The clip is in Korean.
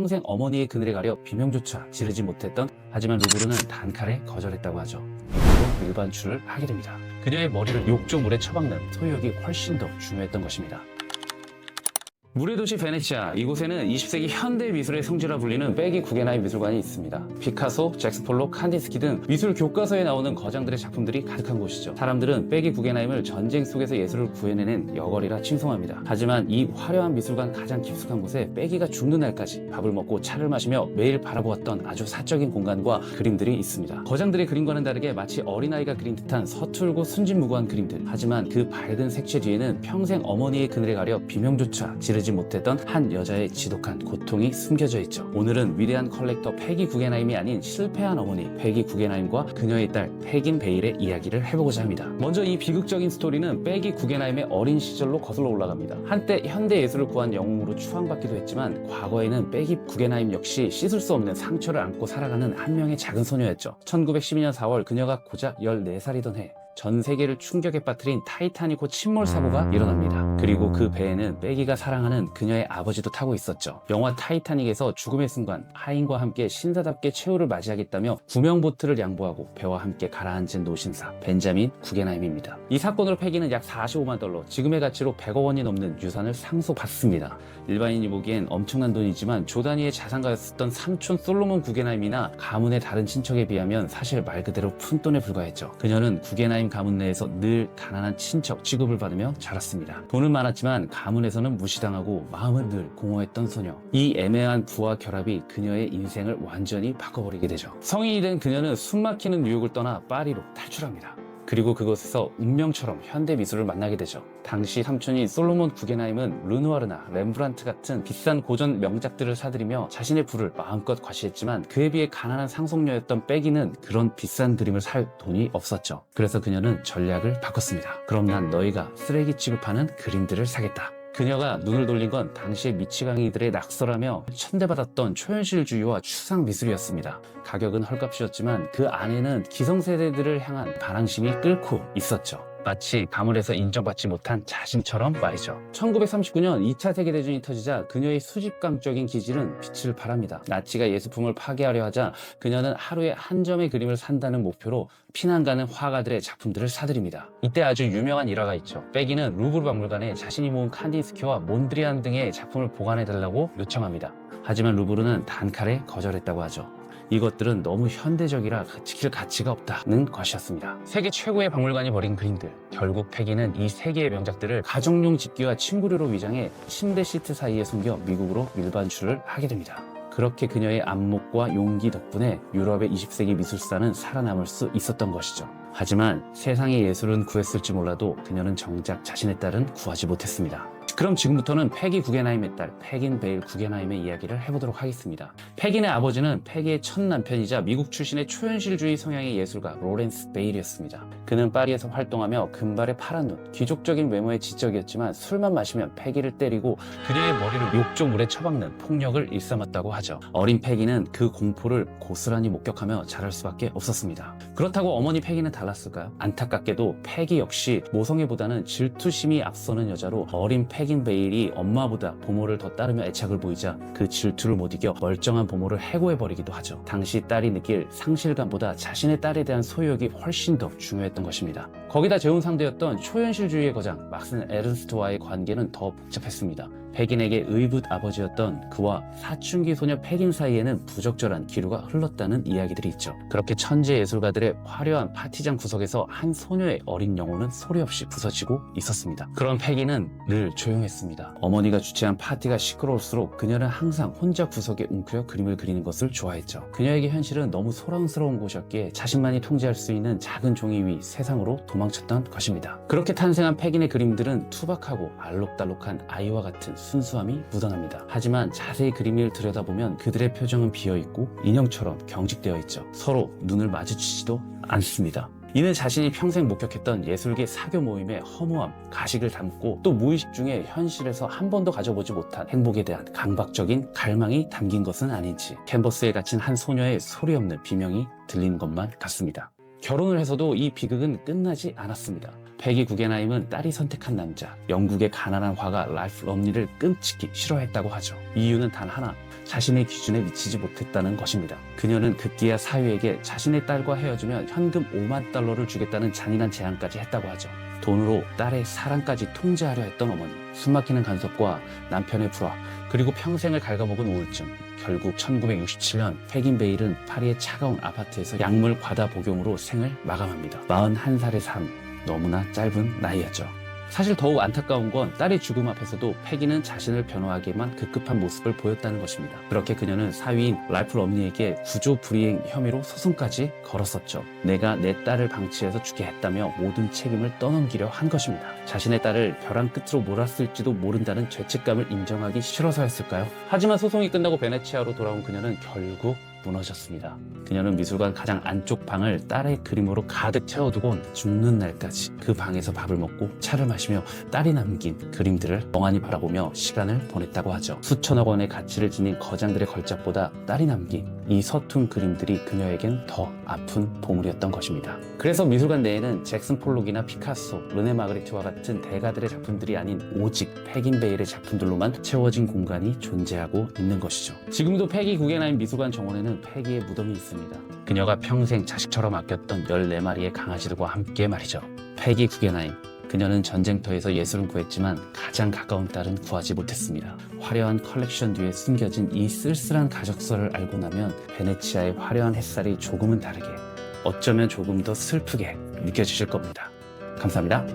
평생 어머니의 그늘에 가려 비명조차 지르지 못했던, 하지만 루브르는 단칼에 거절했다고 하죠. 이후로 일반출을 하게 됩니다. 그녀의 머리를 욕조물에 처박는 소유욕이 훨씬 더 중요했던 것입니다. 물의 도시 베네치아, 이곳에는 20세기 현대 미술의 성지라 불리는 빼기 구겐하임 미술관이 있습니다. 피카소, 잭스 폴로, 칸디스키 등 미술 교과서에 나오는 거장들의 작품들이 가득한 곳이죠. 사람들은 빼기 구겐하임을 전쟁 속에서 예술을 구해내는 여걸이라 칭송합니다. 하지만 이 화려한 미술관 가장 깊숙한 곳에 빼기가 죽는 날까지 밥을 먹고 차를 마시며 매일 바라보았던 아주 사적인 공간과 그림들이 있습니다. 거장들의 그림과는 다르게 마치 어린아이가 그린 듯한 서툴고 순진무구한 그림들. 하지만 그 밝은 색채 뒤에는 평생 어머니의 그늘에 가려 비명조차 지르지 못했던 한 여자의 지독한 고통이 숨겨져 있죠. 오늘은 위대한 컬렉터 패기 구겐하임이 아닌 실패한 어머니 패기 구겐하임과 그녀의 딸 패긴 베일의 이야기를 해보고자 합니다. 먼저 이 비극적인 스토리는 패기 구겐하임의 어린 시절로 거슬러 올라갑니다. 한때 현대 예술을 구한 영웅으로 추앙받기도 했지만 과거에는 패기 구겐하임 역시 씻을 수 없는 상처를 안고 살아가는 한 명의 작은 소녀였죠. 1912년 4월 그녀가 고작 14살이던 해, 전 세계를 충격에 빠뜨린 타이타닉호 침몰 사고가 일어납니다. 그리고 그 배에는 빼기가 사랑하는 그녀의 아버지도 타고 있었죠. 영화 타이타닉에서 죽음의 순간 하인과 함께 신사답게 최후를 맞이하겠다며 구명보트를 양보하고 배와 함께 가라앉은 노신사 벤자민 구겐하임입니다. 이 사건으로 패기는 약 45만 달러, 지금의 가치로 100억 원이 넘는 유산을 상속받습니다. 일반인이 보기엔 엄청난 돈이지만 조단위의 자산가였었던 삼촌 솔로몬 구겐하임이나 가문의 다른 친척에 비하면 사실 말 그대로 푼돈에 불과했죠. 그녀는 구겐하임 가문 내에서 늘 가난한 친척 취급을 받으며 자랐습니다. 돈은 많았지만 가문에서는 무시당하고 마음은 늘 공허했던 소녀. 이 애매한 부와 결합이 그녀의 인생을 완전히 바꿔버리게 되죠. 성인이 된 그녀는 숨막히는 뉴욕을 떠나 파리로 탈출합니다. 그리고 그곳에서 운명처럼 현대 미술을 만나게 되죠. 당시 삼촌인 솔로몬 구겐하임은 르누아르나 렘브란트 같은 비싼 고전 명작들을 사들이며 자신의 부를 마음껏 과시했지만 그에 비해 가난한 상속녀였던 빼기는 그런 비싼 그림을 살 돈이 없었죠. 그래서 그녀는 전략을 바꿨습니다. 그럼 난 너희가 쓰레기 취급하는 그림들을 사겠다. 그녀가 눈을 돌린 건 당시의 미치광이들의 낙설하며 천대받았던 초현실주의와 추상 미술이었습니다. 가격은 헐값이었지만 그 안에는 기성세대들을 향한 반항심이 끓고 있었죠. 마치 가문에서 인정받지 못한 자신처럼 말이죠. 1939년 2차 세계대전이 터지자 그녀의 수집감적인 기질은 빛을 발합니다. 나치가 예술품을 파괴하려 하자 그녀는 하루에 한 점의 그림을 산다는 목표로 피난 가는 화가들의 작품들을 사들입니다. 이때 아주 유명한 일화가 있죠. 빼기는 루브르 박물관에 자신이 모은 칸디스키와 몬드리안 등의 작품을 보관해달라고 요청합니다. 하지만 루브르는 단칼에 거절했다고 하죠. 이것들은 너무 현대적이라 지킬 가치가 없다는 것이었습니다. 세계 최고의 박물관이 버린 그림들. 결국 패기는 이 세 개의 명작들을 가정용 집기와 침구류로 위장해 침대 시트 사이에 숨겨 미국으로 밀반출을 하게 됩니다. 그렇게 그녀의 안목과 용기 덕분에 유럽의 20세기 미술사는 살아남을 수 있었던 것이죠. 하지만 세상의 예술은 구했을지 몰라도 그녀는 정작 자신의 딸은 구하지 못했습니다. 그럼 지금부터는 패기 구겐하임의 딸 패긴 베일 구겐하임의 이야기를 해보도록 하겠습니다. 패긴의 아버지는 패기의 첫 남편이자 미국 출신의 초현실주의 성향의 예술가 로렌스 베일이었습니다. 그는 파리에서 활동하며 금발의 파란 눈, 귀족적인 외모의 지적이었지만 술만 마시면 패기를 때리고 그녀의 머리를 욕조물에 처박는 폭력을 일삼았다고 하죠. 어린 패기는 그 공포를 고스란히 목격하며 자랄 수밖에 없었습니다. 그렇다고 어머니 패기는 달랐을까요? 안타깝게도 패기 역시 모성애보다는 질투심이 앞서는 여자로 어린 패긴 베일이 엄마보다 부모를 더 따르며 애착을 보이자 그 질투를 못 이겨 멀쩡한 부모를 해고해버리기도 하죠. 당시 딸이 느낄 상실감보다 자신의 딸에 대한 소유욕이 훨씬 더 중요했던 것입니다. 거기다 재혼 상대였던 초현실주의의 거장 막슨 에른스트와의 관계는 더 복잡했습니다. 패긴에게 의붓 아버지였던 그와 사춘기 소녀 패긴 사이에는 부적절한 기류가 흘렀다는 이야기들이 있죠. 그렇게 천재 예술가들의 화려한 파티장 구석에서 한 소녀의 어린 영혼은 소리 없이 부서지고 있었습니다. 그런 패긴은 늘 조용했습니다. 어머니가 주최한 파티가 시끄러울수록 그녀는 항상 혼자 구석에 웅크려 그림을 그리는 것을 좋아했죠. 그녀에게 현실은 너무 소란스러운 곳이었기에 자신만이 통제할 수 있는 작은 종이 위 세상으로 도망쳤던 것입니다. 그렇게 탄생한 패긴의 그림들은 투박하고 알록달록한 아이와 같은 순수함이 묻어납니다. 하지만 자세히 그림을 들여다보면 그들의 표정은 비어있고 인형처럼 경직되어 있죠. 서로 눈을 마주치지도 않습니다. 이는 자신이 평생 목격했던 예술계 사교 모임의 허무함, 가식을 담고 또 무의식 중에 현실에서 한 번도 가져보지 못한 행복에 대한 강박적인 갈망이 담긴 것은 아닌지 캔버스에 갇힌 한 소녀의 소리 없는 비명이 들리는 것만 같습니다. 결혼을 해서도 이 비극은 끝나지 않았습니다. 패기 구겐하임은 딸이 선택한 남자, 영국의 가난한 화가 랄프 럼니를 끔찍히 싫어했다고 하죠. 이유는 단 하나, 자신의 기준에 미치지 못했다는 것입니다. 그녀는 급기야 사위에게 자신의 딸과 헤어지면 현금 5만 달러를 주겠다는 잔인한 제안까지 했다고 하죠. 돈으로 딸의 사랑까지 통제하려 했던 어머니, 숨막히는 간섭과 남편의 불화, 그리고 평생을 갉아먹은 우울증. 결국 1967년 패긴 베일은 파리의 차가운 아파트에서 약물 과다 복용으로 생을 마감합니다. 41살의 삶, 너무나 짧은 나이였죠. 사실 더욱 안타까운 건 딸의 죽음 앞에서도 패기는 자신을 변호하기에만 급급한 모습을 보였다는 것입니다. 그렇게 그녀는 사위인 랄프 럼니에게 구조 불이행 혐의로 소송까지 걸었었죠. 내가 내 딸을 방치해서 죽게 했다며 모든 책임을 떠넘기려 한 것입니다. 자신의 딸을 벼랑 끝으로 몰았을지도 모른다는 죄책감을 인정하기 싫어서였을까요? 하지만 소송이 끝나고 베네치아로 돌아온 그녀는 결국 무너졌습니다. 그녀는 미술관 가장 안쪽 방을 딸의 그림으로 가득 채워두곤 죽는 날까지 그 방에서 밥을 먹고 차를 마시며 딸이 남긴 그림들을 멍하니 바라보며 시간을 보냈다고 하죠. 수천억 원의 가치를 지닌 거장들의 걸작보다 딸이 남긴 이 서툰 그림들이 그녀에겐 더 아픈 보물이었던 것입니다. 그래서 미술관 내에는 잭슨 폴록이나 피카소, 르네 마그리트와 같은 대가들의 작품들이 아닌 오직 패긴 베일의 작품들로만 채워진 공간이 존재하고 있는 것이죠. 지금도 패기 구겐하임 미술관 정원에는 패기의 무덤이 있습니다. 그녀가 평생 자식처럼 아꼈던 14마리의 강아지들과 함께 말이죠. 패기 구겐하임. 그녀는 전쟁터에서 예술은 구했지만 가장 가까운 딸은 구하지 못했습니다. 화려한 컬렉션 뒤에 숨겨진 이 쓸쓸한 가족설을 알고 나면 베네치아의 화려한 햇살이 조금은 다르게, 어쩌면 조금 더 슬프게 느껴지실 겁니다. 감사합니다.